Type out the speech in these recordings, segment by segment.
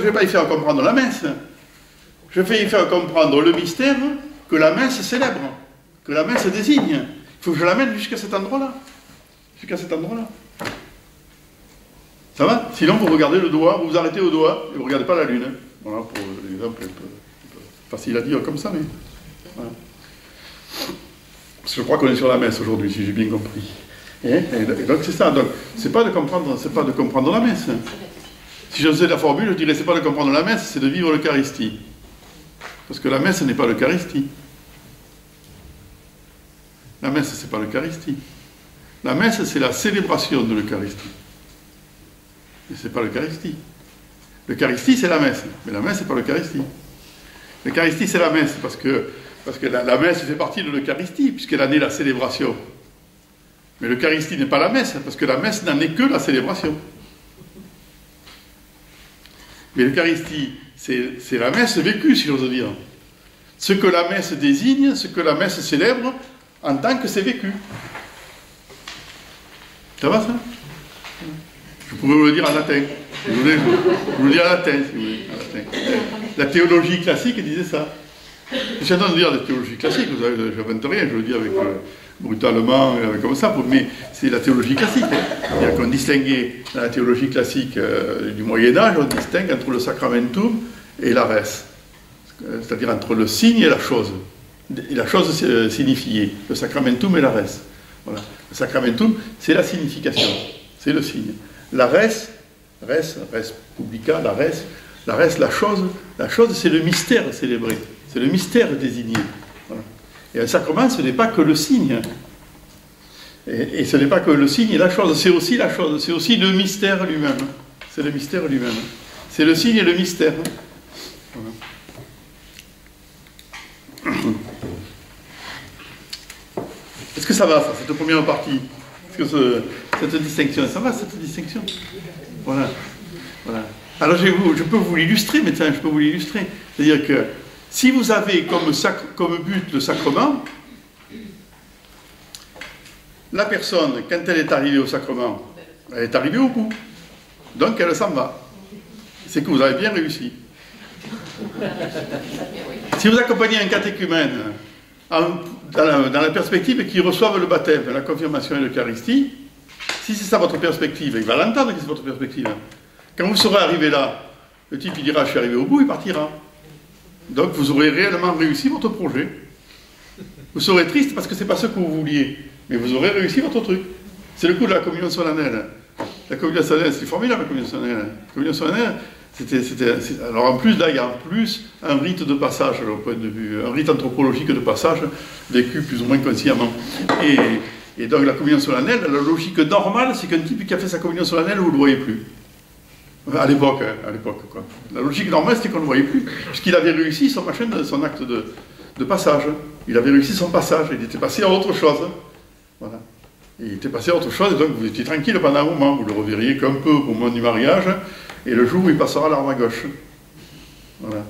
vais pas y faire comprendre la messe. Je vais y faire comprendre le mystère que la messe célèbre, que la messe désigne. Il faut que je l'amène jusqu'à cet endroit-là. Jusqu'à cet endroit-là. Ça va? Sinon, vous regardez le doigt, vous vous arrêtez au doigt, et vous ne regardez pas la lune. Voilà, pour l'exemple un peu facile à dire comme ça, mais... Voilà. Parce que je crois qu'on est sur la messe aujourd'hui, si j'ai bien compris. Et donc c'est ça. Donc, c'est pas de comprendre la messe. Si je faisais la formule, je dirais c'est pas de comprendre la messe, c'est de vivre l'Eucharistie. Parce que la messe n'est pas l'Eucharistie. La messe, c'est pas l'Eucharistie. La messe, c'est la célébration de l'Eucharistie. Et c'est pas l'Eucharistie. L'Eucharistie, c'est la messe. Mais la messe, c'est pas l'Eucharistie. L'Eucharistie, c'est la messe, parce que la messe fait partie de l'Eucharistie, puisqu'elle en est la célébration. Mais l'Eucharistie n'est pas la messe, parce que la messe n'en est que la célébration. Mais l'Eucharistie, c'est la messe vécue, si j'ose dire. Ce que la messe désigne, ce que la messe célèbre, en tant que c'est vécu. Ça va, ça? Je pourrais vous le dire en latin. Je vous le dire en latin, si vous voulez. En latin. La théologie classique disait ça. Je suis en train de dire la théologie classique, je n'invente rien, je le dis avec, brutalement, comme ça, mais c'est la théologie classique. C'est-à-dire qu'on distinguait dans la théologie classique du Moyen-Âge, on distingue entre le sacramentum et la res. C'est-à-dire entre le signe et la chose. Et la chose signifiée, le sacramentum et la res. Voilà. Le sacramentum, c'est la signification, c'est le signe. La res publica, la res, la chose, c'est le mystère célébré, c'est le mystère désigné. Voilà. Et un sacrement, ce n'est pas que le signe. Et ce n'est pas que le signe et la chose, c'est aussi la chose, c'est aussi le mystère lui-même. C'est le mystère lui-même. C'est le signe et le mystère. Voilà. Est-ce que ça va, ça, cette première partie? Est-ce que cette distinction, ça va, cette distinction? Voilà. Voilà. Alors je peux vous l'illustrer, mais je peux vous l'illustrer. C'est-à-dire que si vous avez comme but le sacrement, la personne, quand elle est arrivée au sacrement, elle est arrivée au bout. Donc elle s'en va. C'est que vous avez bien réussi. Si vous accompagnez un catéchumène dans la perspective qu'il reçoive le baptême, la confirmation et l'Eucharistie, si c'est ça votre perspective, il va l'entendre que c'est votre perspective. Quand vous serez arrivé là, le type il dira je suis arrivé au bout, il partira. Donc vous aurez réellement réussi votre projet. Vous serez triste parce que ce n'est pas ce que vous vouliez, mais vous aurez réussi votre truc. C'est le coup de la communion solennelle. La communion solennelle, c'est formidable la communion solennelle. La communion solennelle, alors en plus, là, il y a en plus un rite de passage, au point de vue, un rite anthropologique de passage, vécu plus ou moins consciemment. Et donc la communion solennelle, la logique normale, c'est qu'un type qui a fait sa communion solennelle, vous ne le voyez plus. À l'époque, quoi. La logique normale, c'était qu'on ne le voyait plus, puisqu'il avait réussi son acte de passage. Il avait réussi son passage, il était passé à autre chose. Voilà. Il était passé à autre chose, et donc vous étiez tranquille pendant un moment, vous le reverriez qu'un peu au moment du mariage, et le jour où il passera l'arme à gauche. Voilà.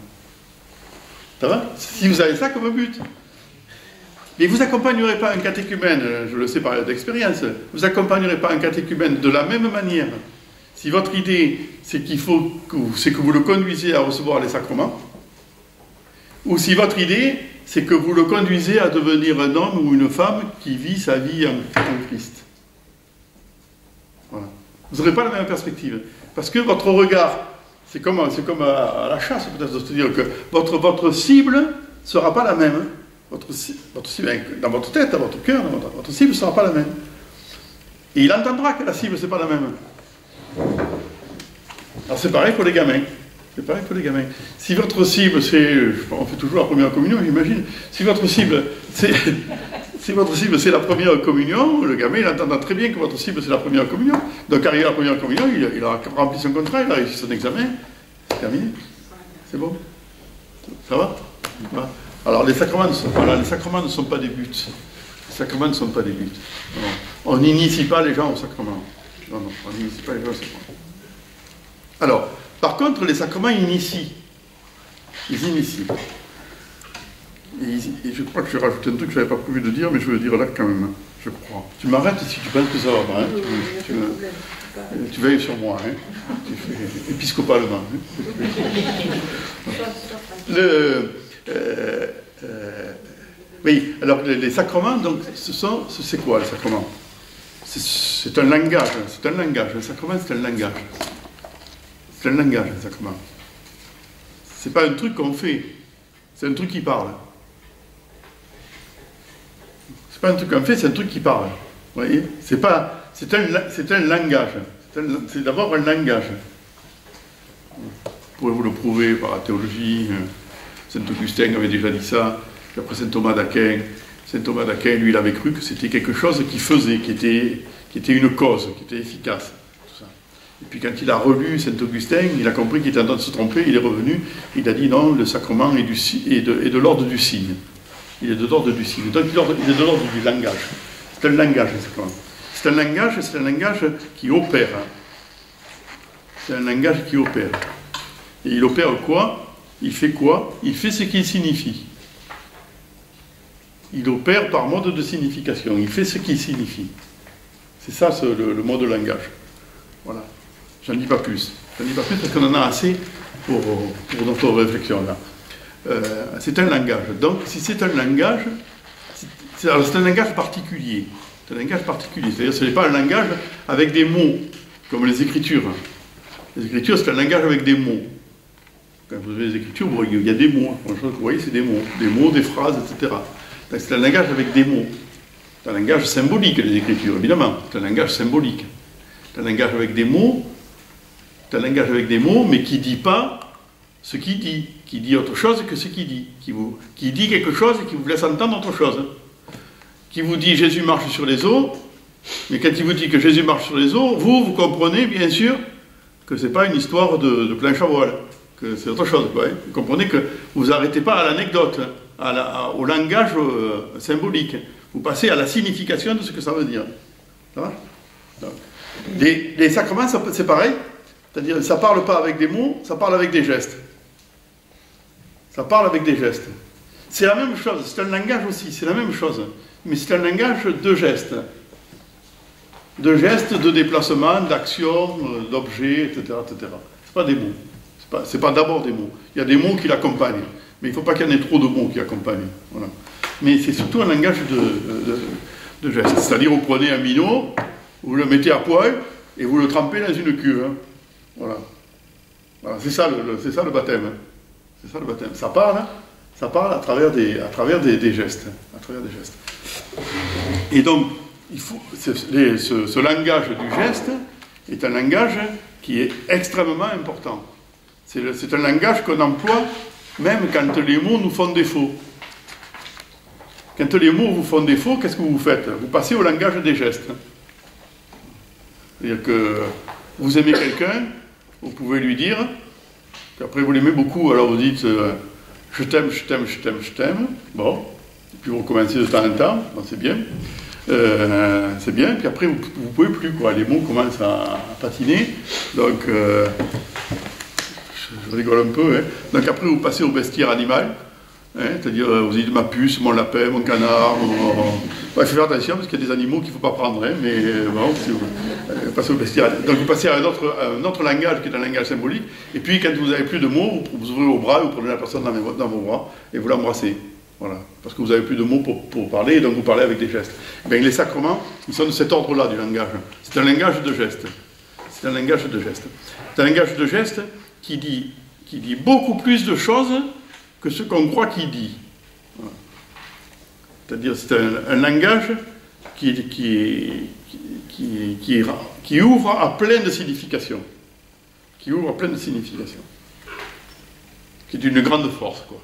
Ça va? Si vous avez ça comme but. Mais vous n'accompagnerez pas un catéchumène, je le sais par d'expérience, vous n'accompagnerez pas un catéchumène de la même manière. Si votre idée, c'est que vous le conduisez à recevoir les sacrements, ou si votre idée, c'est que vous le conduisez à devenir un homme ou une femme qui vit sa vie en Christ. Voilà. Vous n'aurez pas la même perspective. Parce que votre regard, c'est comme à la chasse, peut-être, de se dire que votre cible ne sera pas la même. Votre cible, dans votre tête, dans votre cœur, votre cible ne sera pas la même. Et il entendra que la cible, ce n'est pas la même. Alors c'est pareil pour les gamins. C'est pareil pour les gamins. Si votre cible, on fait toujours la première communion, j'imagine. Si votre cible, c'est la première communion, le gamin, il entendra très bien que votre cible, c'est la première communion. Donc, arrivé à la première communion, il a rempli son contrat, il a réussi son examen. C'est terminé. C'est bon? Ça va? Voilà. Alors, les sacrements ne sont pas des buts. Les sacrements ne sont pas des buts. Non. On n'initie pas les gens au sacrement. Non, on n'initie pas les gens au sacrement. Alors, par contre, les sacrements initient. Ils initient. Et je crois que je vais rajouter un truc que je n'avais pas prévu de dire, mais je vais le dire là quand même. je crois. Tu m'arrêtes si tu penses que ça va pas. Hein. Tu veilles sur moi, hein. Tu fais épiscopalement. Hein. Oui, alors les sacrements, donc, c'est quoi le sacrement? C'est un langage, c'est un langage. Le sacrement, c'est un langage. C'est un langage, le sacrement. C'est pas un truc qu'on fait, c'est un truc qui parle. C'est pas un truc qu'on fait, c'est un truc qui parle. Vous voyez? C'est un langage. C'est d'abord un langage. Vous pouvez vous le prouver par la théologie. Saint Augustin avait déjà dit ça. Puis après Saint Thomas d'Aquin. Saint Thomas d'Aquin, lui, il avait cru que c'était quelque chose qui faisait, qui était une cause, qui était efficace. Tout ça. Et puis quand il a relu Saint Augustin, il a compris qu'il était en train de se tromper, il est revenu, il a dit non, le sacrement est de l'ordre du signe. Il est de l'ordre du signe. Donc il est de l'ordre du langage. C'est un langage, le sacrement. C'est un langage qui opère. C'est un langage qui opère. Et il opère quoi? Il fait quoi? Il fait ce qu'il signifie. Il opère par mode de signification. Il fait ce qu'il signifie. C'est ça le mot de langage. Voilà. J'en dis pas plus. J'en dis pas plus parce qu'on en a assez pour notre réflexion là. C'est un langage. Donc, si c'est un langage, c'est un langage particulier. C'est un langage particulier. C'est-à-dire que ce n'est pas un langage avec des mots, comme les Écritures. Les Écritures, c'est un langage avec des mots. Quand vous avez les Écritures, il y a des mots. Vous voyez, c'est des mots. Des mots, des phrases, etc. Donc, c'est un langage avec des mots. C'est un langage symbolique, les Écritures, évidemment. C'est un langage symbolique. C'est un langage avec des mots. C'est un langage avec des mots, mais qui ne dit pas ce qu'il dit, qui dit autre chose que ce qu'il dit, qui dit quelque chose et qui vous laisse entendre autre chose. Qui vous dit Jésus marche sur les eaux, mais quand il vous dit que Jésus marche sur les eaux, vous comprenez bien sûr que ce n'est pas une histoire de planche à voile, que c'est autre chose. Quoi, hein. Vous comprenez que vous n'arrêtez pas à l'anecdote, au langage symbolique. Vous passez à la signification de ce que ça veut dire. Ça va? Donc, les sacrements, c'est pareil. C'est-à-dire, ça ne parle pas avec des mots, ça parle avec des gestes. Ça parle avec des gestes. C'est la même chose, c'est un langage aussi, c'est la même chose. Mais c'est un langage de gestes. De gestes, de déplacement, d'actions, d'objets, etc. etc. Ce n'est pas des mots. C'est pas d'abord des mots. Il y a des mots qui l'accompagnent. Mais il ne faut pas qu'il y en ait trop de mots qui l'accompagnent. Voilà. Mais c'est surtout un langage de gestes. C'est-à-dire, vous prenez un minot, vous le mettez à poil, et vous le trempez dans une cuve. Hein. Voilà. Voilà. C'est ça le baptême. Hein. C'est ça le baptême. Ça parle à travers des gestes. À travers des gestes. Et donc, ce langage du geste est un langage qui est extrêmement important. C'est un langage qu'on emploie même quand les mots nous font défaut. Quand les mots vous font défaut, qu'est-ce que vous faites? Vous passez au langage des gestes. C'est-à-dire que vous aimez quelqu'un, vous pouvez lui dire, qu'après vous l'aimez beaucoup, alors vous dites je t'aime, je t'aime, je t'aime, je t'aime. Bon, et puis vous recommencez de temps en temps, bon, c'est bien. C'est bien, puis après vous ne pouvez plus, quoi. Les mots commencent à patiner, donc je rigole un peu, hein. Donc après vous passez au bestiaire animal, hein, c'est-à-dire vous dites ma puce, mon lapin, mon canard, il faut faire attention parce qu'il y a des animaux qu'il ne faut pas prendre, hein, mais bon, si vous passez au bestiaire, donc vous passez à un autre langage qui est un langage symbolique, et puis quand vous n'avez plus de mots, vous ouvrez vos bras, vous prenez la personne dans vos bras et vous l'embrassez. Voilà, parce que vous n'avez plus de mots pour parler, et donc vous parlez avec des gestes. Bien, les sacrements, ils sont de cet ordre-là du langage. C'est un langage de gestes. C'est un langage de gestes. C'est un langage de gestes qui dit beaucoup plus de choses que ce qu'on croit qu'il dit. Voilà. C'est-à-dire, c'est un langage qui ouvre à plein de significations. Qui ouvre à plein de significations. Qui est d'une grande force, quoi.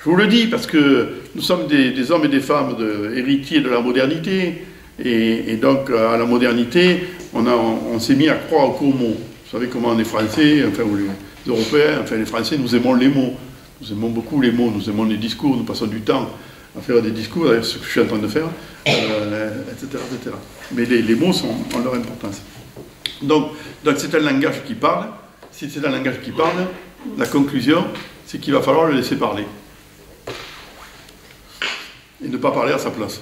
Je vous le dis parce que nous sommes des hommes et des femmes héritiers de la modernité, et donc à la modernité, on s'est mis à croire aux courts mots. Vous savez comment les Français, enfin ou les Européens, enfin les Français, nous aimons les mots. Nous aimons beaucoup les mots, nous aimons les discours, nous passons du temps à faire des discours, d'ailleurs ce que je suis en train de faire, etc., etc. Mais les mots ont leur importance. Donc c'est un langage qui parle. Si c'est un langage qui parle, la conclusion, c'est qu'il va falloir le laisser parler. Et ne pas parler à sa place.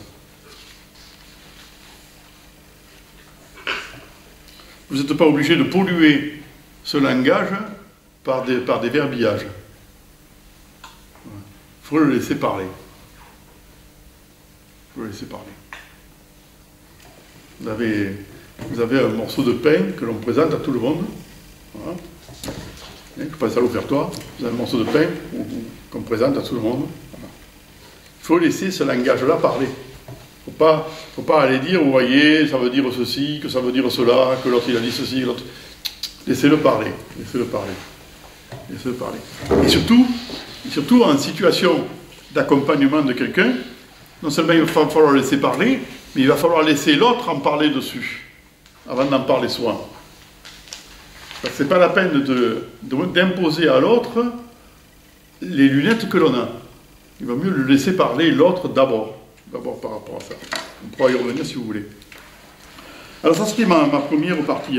Vous n'êtes pas obligé de polluer ce langage par des verbiages. Il faut le laisser parler. Il faut le laisser parler. Vous avez un morceau de pain que l'on présente à tout le monde. Voilà. Je passe à l'offertoire. Vous avez un morceau de pain qu'on présente à tout le monde. Voilà. Il faut laisser ce langage-là parler. Il ne faut pas aller dire, vous voyez, ça veut dire ceci, que ça veut dire cela, que l'autre il a dit ceci, l'autre. Laissez-le parler. Laissez-le parler. Laissez-le parler. Et surtout en situation d'accompagnement de quelqu'un, non seulement il va falloir laisser parler, mais il va falloir laisser l'autre en parler dessus, avant d'en parler soi. Parce que ce n'est pas la peine d'imposer à l'autre les lunettes que l'on a. Il va mieux le laisser parler l'autre d'abord par rapport à ça. On pourra y revenir si vous voulez. Alors ça, c'était ma première partie.